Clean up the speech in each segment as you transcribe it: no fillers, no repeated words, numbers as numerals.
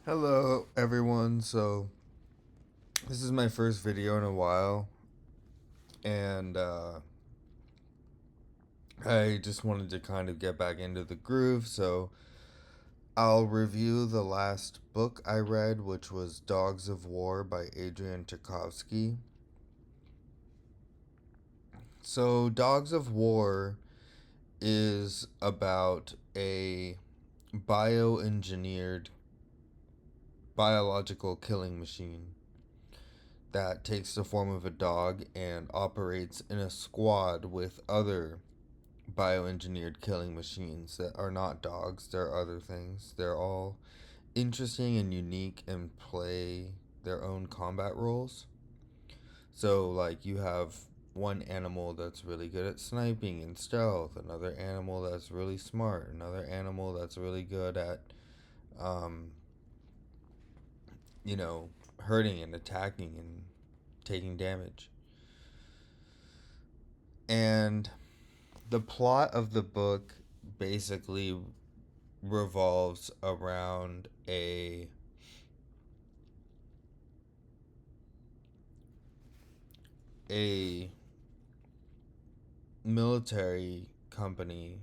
Hello, everyone. So, this is my first video in a while, and I just wanted to kind of get back into the groove. So, I'll review the last book I read, which was Dogs of War by Adrian Tchaikovsky. So, Dogs of War is about a bioengineered biological killing machine that takes the form of a dog and operates in a squad with other bioengineered killing machines that are not dogs. They're other things. They're all interesting and unique and play their own combat roles. So, like, you have one animal that's really good at sniping and stealth, another animal that's really smart, another animal that's really good at, um, you know, hurting and attacking and taking damage. And the plot of the book basically revolves around a military company.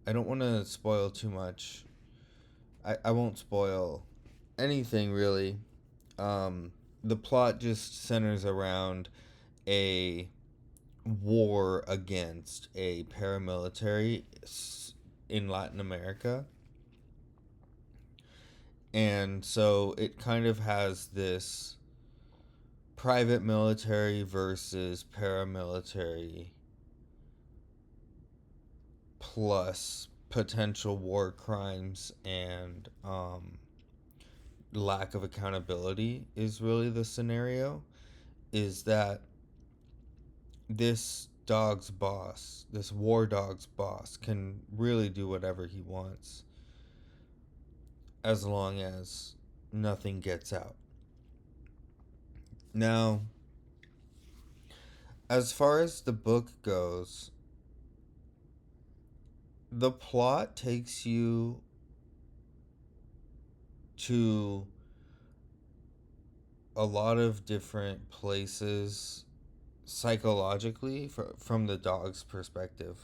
I don't want to spoil too much. I won't spoil anything really. The plot just centers around a war against a paramilitary in Latin America. And so it kind of has this private military versus paramilitary plus potential war crimes and lack of accountability is really the scenario. Is that this war dog's boss, can really do whatever he wants as long as nothing gets out. Now, as far as the book goes, the plot takes you to a lot of different places psychologically from the dog's perspective.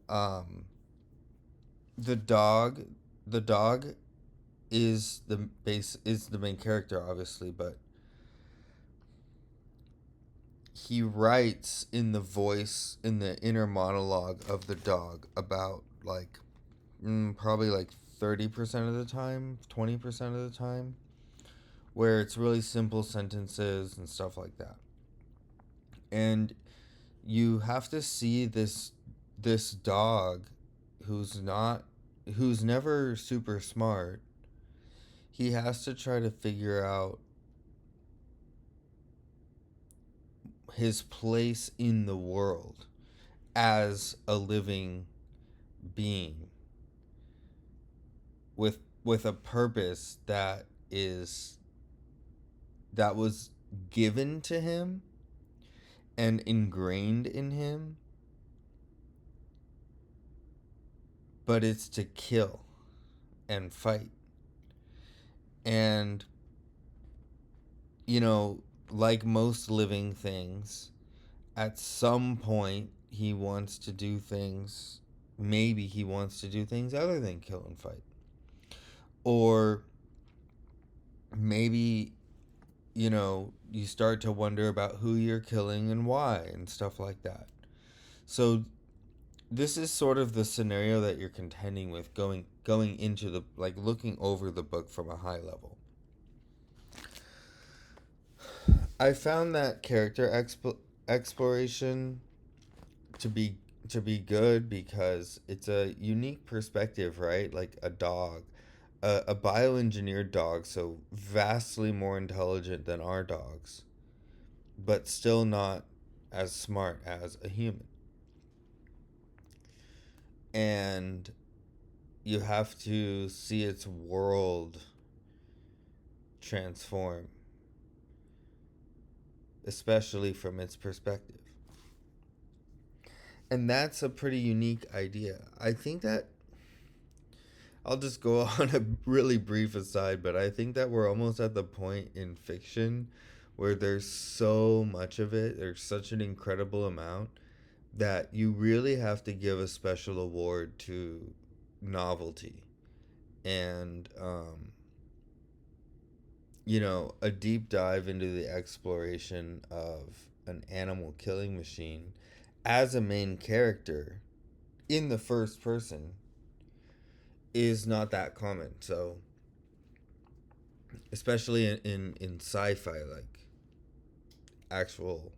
Um, the dog, the dog is the main character, obviously, but he writes in the voice in the inner monologue of the dog about like probably like 30% of the time, 20% of the time, where it's really simple sentences and stuff like that. And you have to see this dog who's never super smart. He has to try to figure out his place in the world as a living being with a purpose that was given to him and ingrained in him, but it's to kill and fight. And, you know, like most living things, at some point he wants to do things. Maybe he wants to do things other than kill and fight. Or maybe, you start to wonder about who you're killing and why and stuff like that. So this is sort of the scenario that you're contending with going into the, like, looking over the book from a high level. I found that character exploration to be good because it's a unique perspective, right? Like a dog, a bioengineered dog, so vastly more intelligent than our dogs, but still not as smart as a human. And you have to see its world transform, especially from its perspective. And that's a pretty unique idea. I'll just go on a really brief aside, but I think that we're almost at the point in fiction where there's so much of it, there's such an incredible amount that you really have to give a special award to novelty and a deep dive into the exploration of an animal killing machine as a main character in the first person is not that common. So, especially in sci-fi, like actual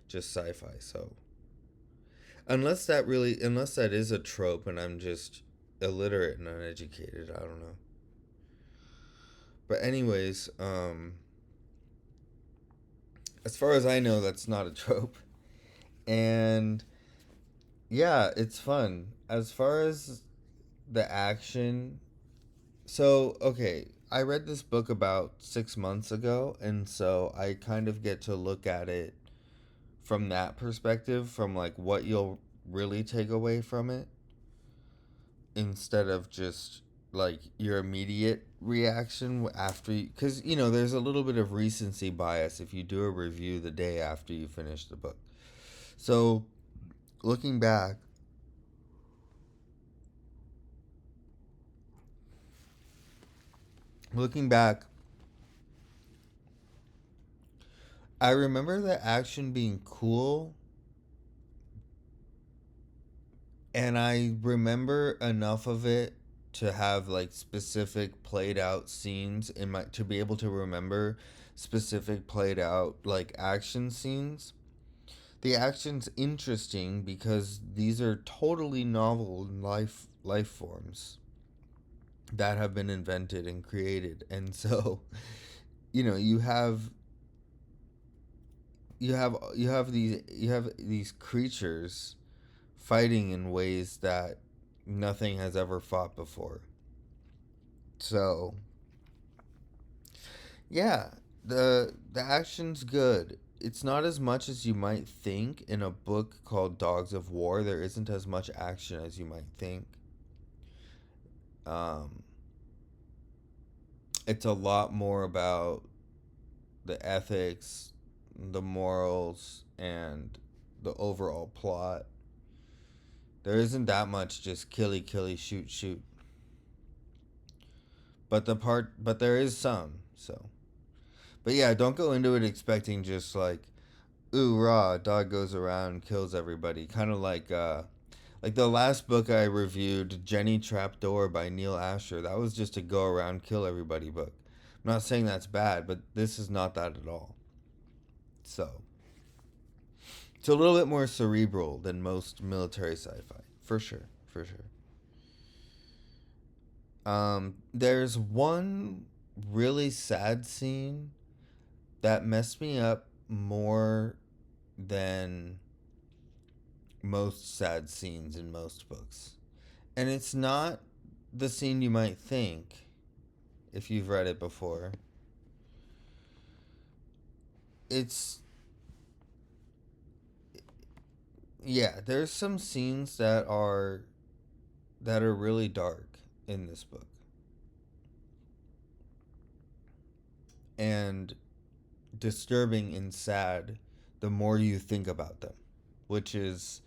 just sci-fi. So, unless that is a trope and I'm just illiterate and uneducated, I don't know. But anyways, as far as I know, that's not a trope. And yeah, it's fun. As far as the action, so okay, I read this book about 6 months ago, and so I kind of get to look at it from that perspective, from like what you'll really take away from it, instead of just like your immediate reaction after you, because there's a little bit of recency bias if you do a review the day after you finish the book. So looking back, looking back, I remember the action being cool, and I remember enough of it to have like specific played out scenes in my to be able to remember specific played out like action scenes. The action's interesting because these are totally novel life forms that have been invented and created. And so, you have you have these creatures fighting in ways that nothing has ever fought before. So, yeah, the action's good. It's not as much as you might think in a book called Dogs of War. There isn't as much action as you might think. Um, it's a lot more about the ethics, the morals, and the overall plot. There isn't that much just killy killy shoot shoot. But there is some. So, but yeah, don't go into it expecting just like, ooh rah, dog goes around kills everybody. Kind of like the last book I reviewed, Jenny Trapdoor by Neil Asher. That was just a go around kill everybody book. I'm not saying that's bad, but this is not that at all. So it's a little bit more cerebral than most military sci-fi, for sure, for sure. There's one really sad scene that messed me up more than most sad scenes in most books. And it's not the scene you might think if you've read it before. It's yeah, there's some scenes that are really dark in this book. And disturbing and sad the more you think about them, which is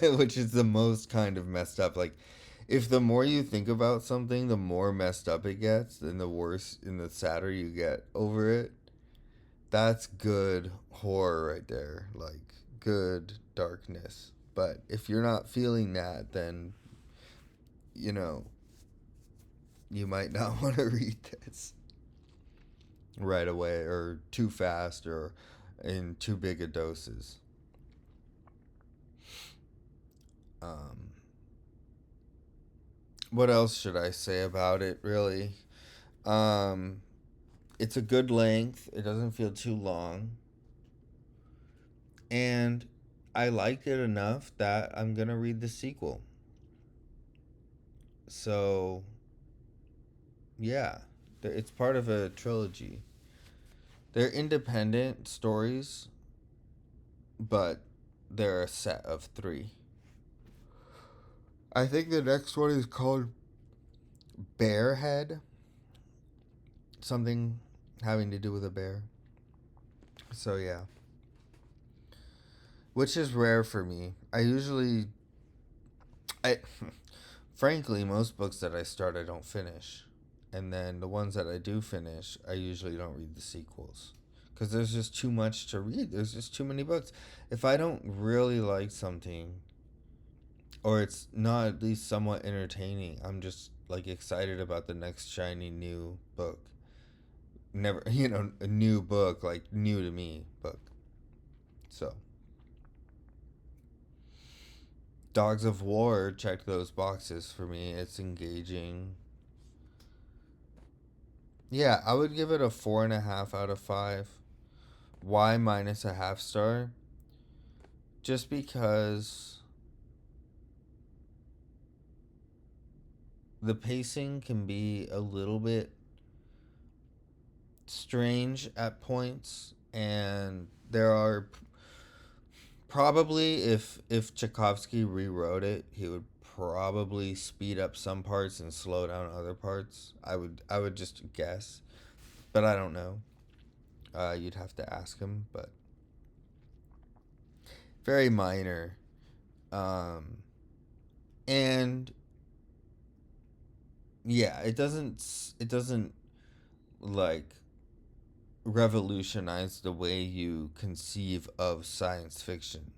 which is the most kind of messed up. Like, if the more you think about something, the more messed up it gets, and the worse and the sadder you get over it. That's good horror right there. Like, good darkness. But if you're not feeling that, then, you know, you might not want to read this right away or too fast or in too big a doses. Um, what else should I say about it, really? Um, it's a good length. It doesn't feel too long. And I liked it enough that I'm going to read the sequel. So, yeah, it's part of a trilogy. They're independent stories, but they're a set of three. I think the next one is called bear head, something having to do with a bear. So yeah, which is rare for me. I frankly, most books that I start I don't finish, and then the ones that I do finish, I usually don't read the sequels because there's just too much to read. There's just too many books. If I don't really like something, or it's not at least somewhat entertaining, I'm just like excited about the next shiny new book. Never, a new book, like new to me book. So, Dogs of War checked those boxes for me. It's engaging. Yeah, I would give it a 4.5 out of 5. Why minus a half star? Just because the pacing can be a little bit strange at points, and there are probably, if Tchaikovsky rewrote it, he would probably speed up some parts and slow down other parts. I would just guess, but I don't know. You'd have to ask him, but very minor. Um, and yeah, it doesn't like revolutionize the way you conceive of science fiction.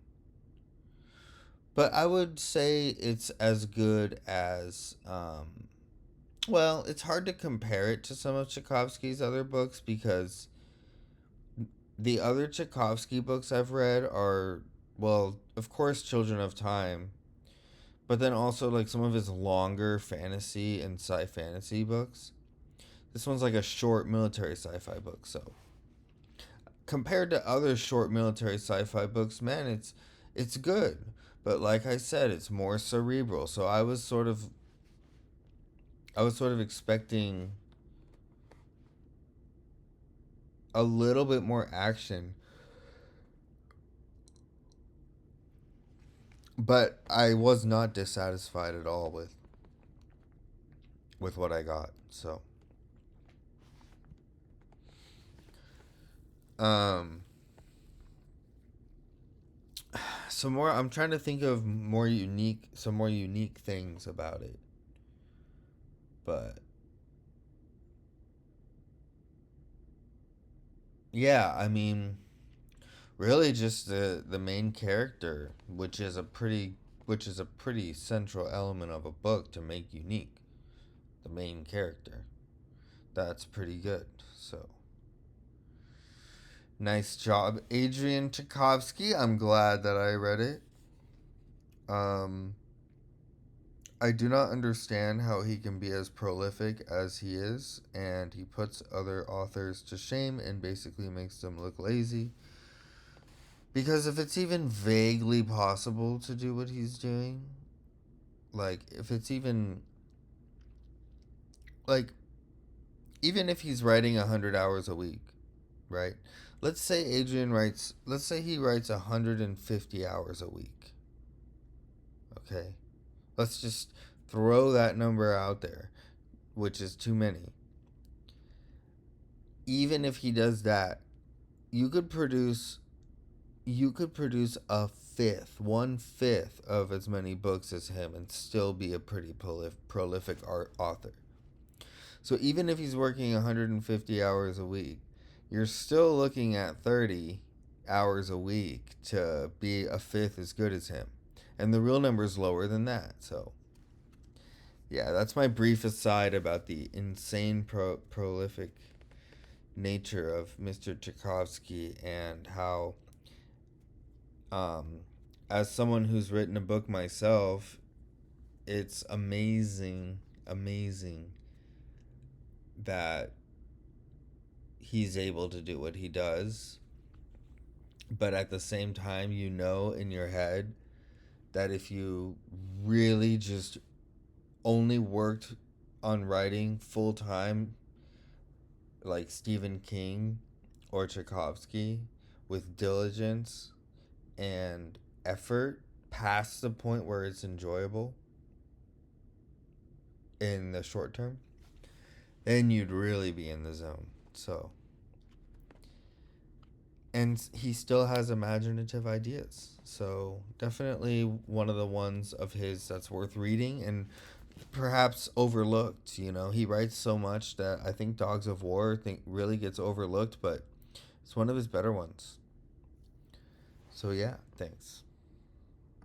But I would say it's as good as well, it's hard to compare it to some of Tchaikovsky's other books because the other Tchaikovsky books I've read are, well, of course, Children of Time, but then also like some of his longer fantasy and sci fantasy books. This one's like a short military sci fi book, so compared to other short military sci-fi books, man, it's good. But like I said, it's more cerebral. So I was sort of expecting a little bit more action, but I was not dissatisfied at all with what I got. So, um some more I'm trying to think of more unique things about it. But yeah, I mean, really just the main character, which is a pretty central element of a book to make unique. The main character. That's pretty good. So, nice job, Adrian Tchaikovsky. I'm glad that I read it. Um I do not understand how he can be as prolific as he is, and he puts other authors to shame and basically makes them look lazy. Because if it's even vaguely possible to do what he's doing, like if it's like even if he's writing 100 hours a week, right? Let's say he writes 150 hours a week. Okay? Let's just throw that number out there, which is too many. Even if he does that, you could produce you could produce a fifth, 1/5 of as many books as him and still be a pretty prolific art author. So even if he's working 150 hours a week, you're still looking at 30 hours a week to be a fifth as good as him. And the real number is lower than that. So, yeah, that's my brief aside about the insane prolific nature of Mr. Tchaikovsky and how, um, as someone who's written a book myself, it's amazing that he's able to do what he does. But at the same time, you know in your head that if you really just only worked on writing full time, like Stephen King or Tchaikovsky, with diligence and effort past the point where it's enjoyable, in the short term, then you'd really be in the zone. So, and he still has imaginative ideas. So, definitely one of the ones of his that's worth reading and perhaps overlooked. He writes so much that I think Dogs of War think really gets overlooked, but it's one of his better ones. So, yeah, thanks.